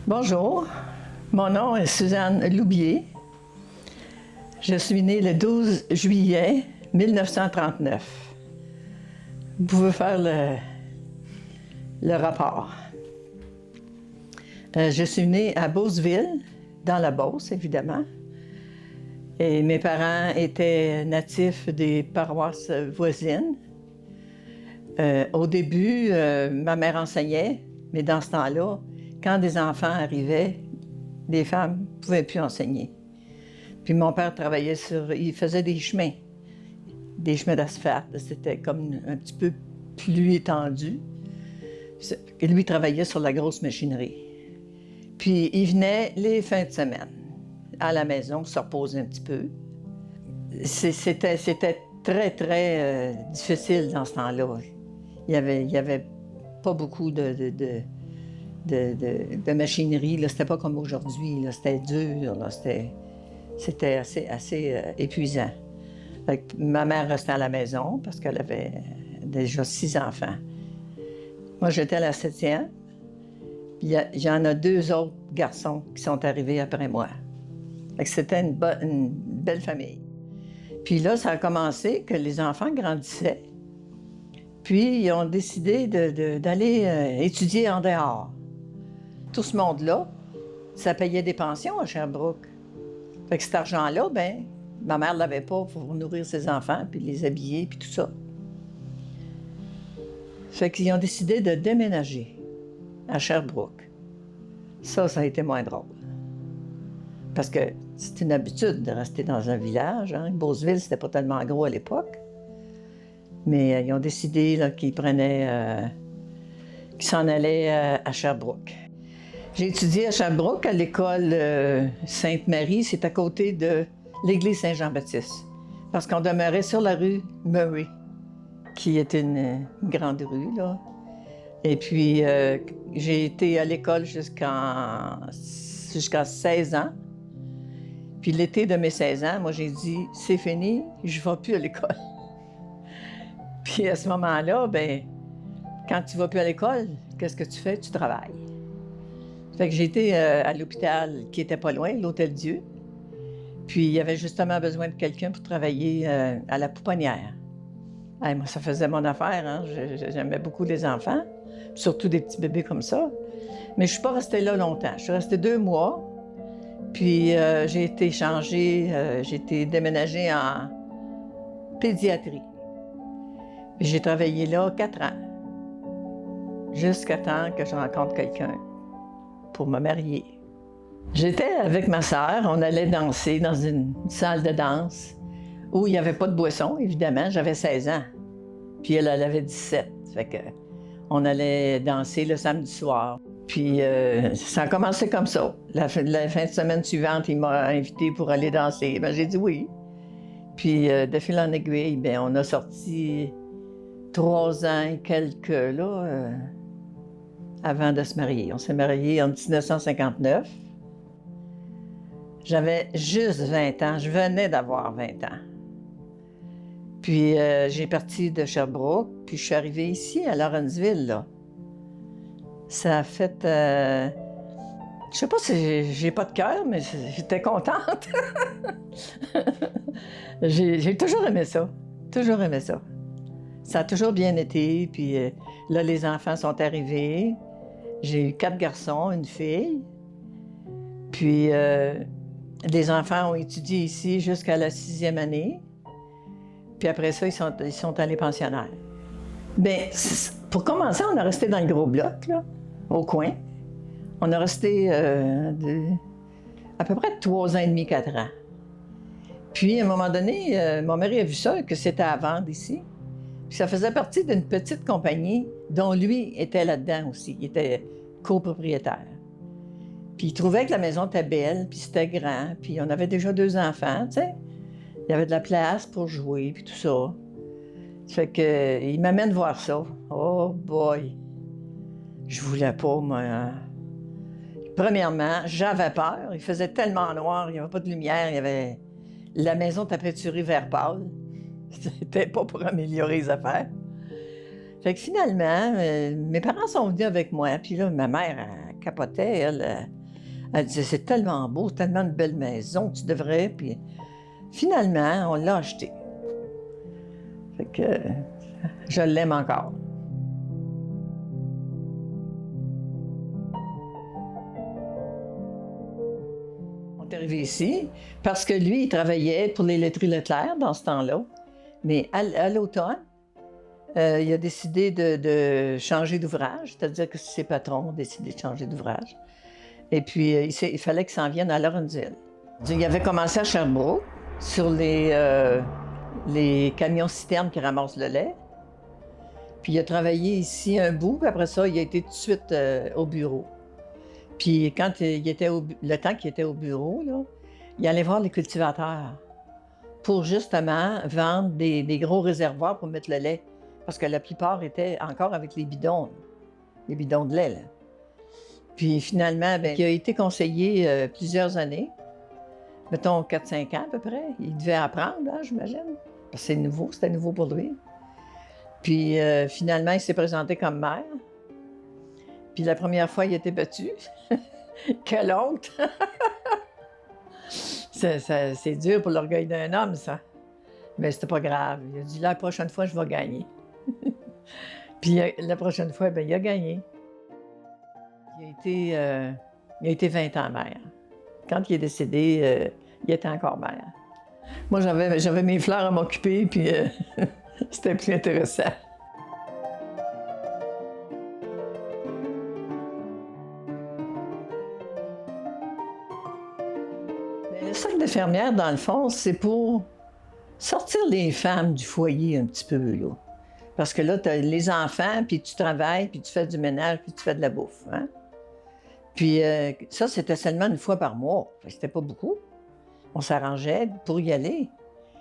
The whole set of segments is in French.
Bonjour, mon nom est Suzanne Loubier. Je suis née le 12 juillet 1939. Vous pouvez faire le rapport. Je suis née à Beauceville, dans la Beauce, évidemment. Et mes parents étaient natifs des paroisses voisines. Au début, ma mère enseignait, mais dans ce temps-là, quand des enfants arrivaient, les femmes ne pouvaient plus enseigner. Puis mon père travaillait il faisait des chemins d'asphalte. C'était comme un petit peu plus étendu. Et lui travaillait sur la grosse machinerie. Puis il venait les fins de semaine à la maison, se reposer un petit peu. C'était très, très difficile dans ce temps-là. Il y avait pas beaucoup de machinerie. C'était pas comme aujourd'hui. C'était dur. C'était assez épuisant. Ma mère restait à la maison parce qu'elle avait déjà 6 enfants. Moi, j'étais la 7e. Il y en a 2 autres garçons qui sont arrivés après moi. C'était une belle famille. Puis là, ça a commencé que les enfants grandissaient. Puis ils ont décidé d'aller étudier en dehors. Tout ce monde-là, ça payait des pensions à Sherbrooke. Fait que cet argent-là, ben, ma mère ne l'avait pas pour nourrir ses enfants, puis les habiller, puis tout ça. Fait qu'ils ont décidé de déménager à Sherbrooke. Ça a été moins drôle. Parce que c'est une habitude de rester dans un village. Hein. Beauceville, c'était pas tellement gros à l'époque. Mais ils ont décidé qu'ils s'en allaient à Sherbrooke. J'ai étudié à Sherbrooke, à l'école Sainte-Marie. C'est à côté de l'église Saint-Jean-Baptiste. Parce qu'on demeurait sur la rue Murray, qui est une grande rue, là. Et puis, j'ai été à l'école jusqu'à 16 ans. Puis l'été de mes 16 ans, moi, j'ai dit, c'est fini, je ne vais plus à l'école. Puis à ce moment-là, ben, quand tu ne vas plus à l'école, qu'est-ce que tu fais? Tu travailles. Fait que j'ai été à l'hôpital qui était pas loin, l'Hôtel Dieu. Puis il y avait justement besoin de quelqu'un pour travailler à la pouponnière. Hey, moi, ça faisait mon affaire, hein? J'aimais beaucoup les enfants, surtout des petits bébés comme ça. Mais je ne suis pas restée là longtemps. Je suis restée 2 mois. Puis j'ai été changée, j'ai été déménagée en pédiatrie. Puis j'ai travaillé là 4 ans, jusqu'à temps que je rencontre quelqu'un pour me marier. J'étais avec ma sœur, on allait danser dans une salle de danse où il n'y avait pas de boisson, évidemment. J'avais 16 ans, puis elle avait 17. Fait que on allait danser le samedi soir. Puis ça a commencé comme ça. La fin de semaine suivante, il m'a invité pour aller danser. Ben, j'ai dit oui. Puis de fil en aiguille, bien, on a sorti 3 ans et quelques là, avant de se marier. On s'est mariés en 1959. J'avais juste 20 ans. Je venais d'avoir 20 ans. Puis j'ai parti de Sherbrooke, puis je suis arrivée ici, à Lawrenceville, là. Ça a fait... je sais pas si j'ai pas de cœur, mais j'étais contente. J'ai toujours aimé ça. Toujours aimé ça. Ça a toujours bien été, puis là, les enfants sont arrivés. J'ai eu 4 garçons, une fille. Puis les enfants ont étudié ici jusqu'à la 6e année. Puis après ça, ils sont allés pensionnaires. Bien, pour commencer, on a resté dans le gros bloc, là, au coin. On a resté à peu près 3 ans et demi, 4 ans. Puis, à un moment donné, mon mari a vu ça, que c'était à vendre ici. Puis ça faisait partie d'une petite compagnie dont lui était là-dedans aussi. Il était copropriétaire. Puis il trouvait que la maison était belle, puis c'était grand, puis on avait déjà 2 enfants, tu sais. Il y avait de la place pour jouer, puis tout ça. Ça fait qu'il m'amène voir ça. Oh boy! Je voulais pas, moi. Hein. Premièrement, j'avais peur. Il faisait tellement noir, il n'y avait pas de lumière, la maison était peinturée vert pâle. C'était pas pour améliorer les affaires. Fait que finalement, mes parents sont venus avec moi, puis là, ma mère, elle capotait, elle. Elle disait, c'est tellement beau, tellement de belles maisons, tu devrais. Puis finalement, on l'a acheté. Fait que je l'aime encore. On est arrivé ici parce que lui, il travaillait pour les laiteries Leclerc dans ce temps-là. Mais à l'automne, il a décidé de changer d'ouvrage, c'est-à-dire que ses patrons ont décidé de changer d'ouvrage. Et puis, il fallait qu'il s'en vienne à Lawrenceville. Il avait commencé à Sherbrooke, sur les camions-citernes qui ramassent le lait. Puis il a travaillé ici un bout, puis après ça, il a été tout de suite au bureau. Puis quand le temps qu'il était au bureau, là, il allait voir les cultivateurs pour justement vendre des gros réservoirs pour mettre le lait. Parce que la plupart étaient encore avec les bidons de lait. Là. Puis finalement, il a été conseiller plusieurs années, mettons 4-5 ans à peu près. Il devait apprendre, hein, j'imagine. Parce que c'était nouveau pour lui. Puis finalement, il s'est présenté comme maire. Puis la première fois, il a été battu. Quelle honte! C'est dur pour l'orgueil d'un homme, ça. Mais c'était pas grave. Il a dit, la prochaine fois, je vais gagner. Puis la prochaine fois, il a gagné. Il a été 20 ans maire. Quand il est décédé, il était encore maire. Moi, j'avais mes fleurs à m'occuper, puis c'était plus intéressant. Le cercle d'infirmières, dans le fond, c'est pour sortir les femmes du foyer un petit peu, là. Parce que là, tu as les enfants, puis tu travailles, puis tu fais du ménage, puis tu fais de la bouffe. Hein? Puis ça, c'était seulement une fois par mois. C'était pas beaucoup. On s'arrangeait pour y aller.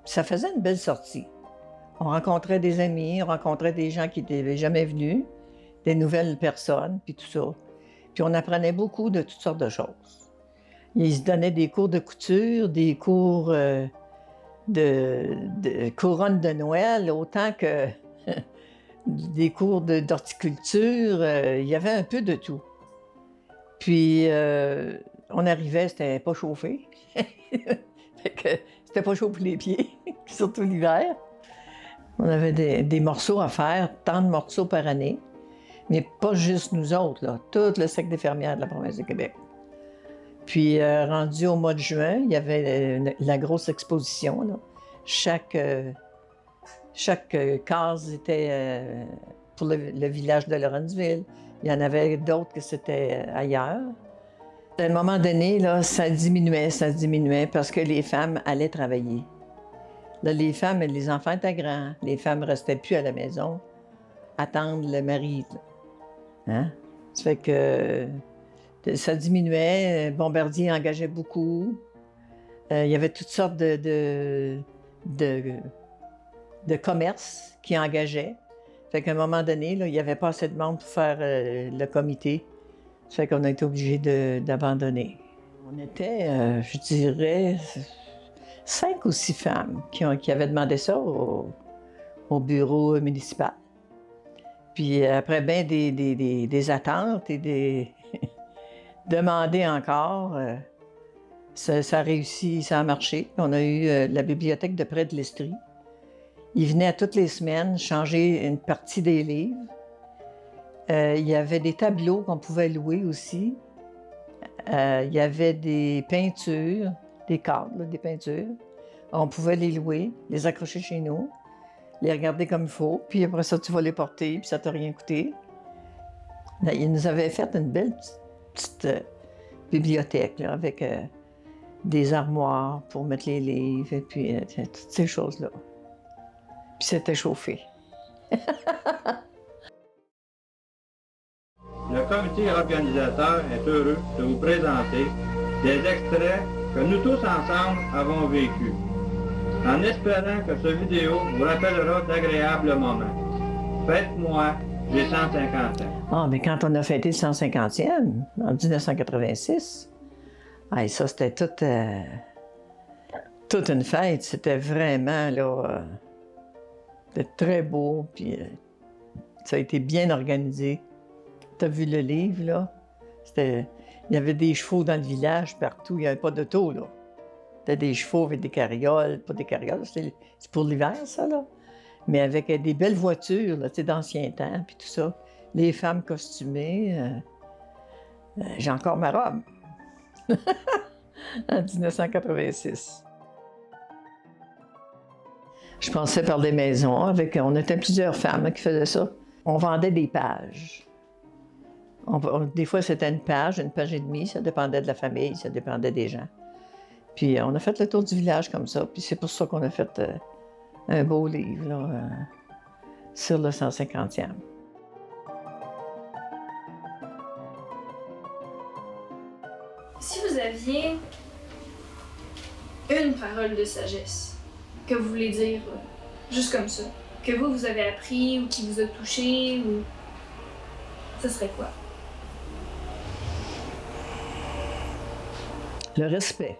Puis ça faisait une belle sortie. On rencontrait des amis, on rencontrait des gens qui n'étaient jamais venus, des nouvelles personnes, puis tout ça. Puis on apprenait beaucoup de toutes sortes de choses. Ils se donnaient des cours de couture, des cours de couronne de Noël, autant que des cours d'horticulture. Il y avait un peu de tout. Puis on arrivait, c'était pas chauffé. Fait que c'était pas chaud pour les pieds, surtout l'hiver. On avait des morceaux à faire, tant de morceaux par année. Mais pas juste nous autres, là, tout le cercle d'infirmières de la province de Québec. Puis, rendu au mois de juin, il y avait la grosse exposition. Là. Chaque case était pour le village de Lawrenceville. Il y en avait d'autres que c'était ailleurs. À un moment donné, là, ça diminuait parce que les femmes allaient travailler. Là, les femmes et les enfants étaient grands. Les femmes ne restaient plus à la maison, attendre le mari. Là. Hein? Ça fait que ça diminuait. Bombardier engageait beaucoup. Il y avait toutes sortes de commerces qui engageaient. Fait qu'à un moment donné, là, il n'y avait pas assez de monde pour faire le comité. Ça fait qu'on a été obligé d'abandonner. On était, je dirais, 5 ou 6 femmes qui avaient demandé ça au bureau municipal. Puis après bien des attentes et des demander encore, ça a réussi, ça a marché. On a eu la bibliothèque de près de l'Estrie. Ils venaient à toutes les semaines changer une partie des livres. Il y avait des tableaux qu'on pouvait louer aussi. Il y avait des peintures, des cadres, là, des peintures. On pouvait les louer, les accrocher chez nous, les regarder comme il faut, puis après ça, tu vas les porter, puis ça t'a rien coûté. Là, ils nous avaient fait une belle petite bibliothèque là, avec des armoires pour mettre les livres, et puis toutes ces choses-là. Puis c'était chauffé. Le comité organisateur est heureux de vous présenter des extraits que nous tous ensemble avons vécus, en espérant que cette vidéo vous rappellera d'agréables moments. Faites-moi, j'ai 150 ans. Ah, mais quand on a fêté le 150e, en 1986, ça c'était toute une fête. C'était vraiment, là, c'était très beau, puis ça a été bien organisé. Tu as vu le livre, là? Il y avait des chevaux dans le village, partout. Il n'y avait pas d'auto, là. C'était des chevaux avec des carrioles. Pas des carrioles, c'est pour l'hiver, ça, là. Mais avec des belles voitures, là, tu sais, d'ancien temps, puis tout ça. Les femmes costumées. J'ai encore ma robe. En 1986. Je passais par des maisons on était plusieurs femmes qui faisaient ça. On vendait des pages. Des fois, c'était une page et demie, ça dépendait de la famille, ça dépendait des gens. Puis on a fait le tour du village comme ça, puis c'est pour ça qu'on a fait un beau livre, là, sur le 150e. Si vous aviez une parole de sagesse que vous voulez dire juste comme ça, que vous avez appris ou qui vous a touché, ou ça serait quoi? Le respect.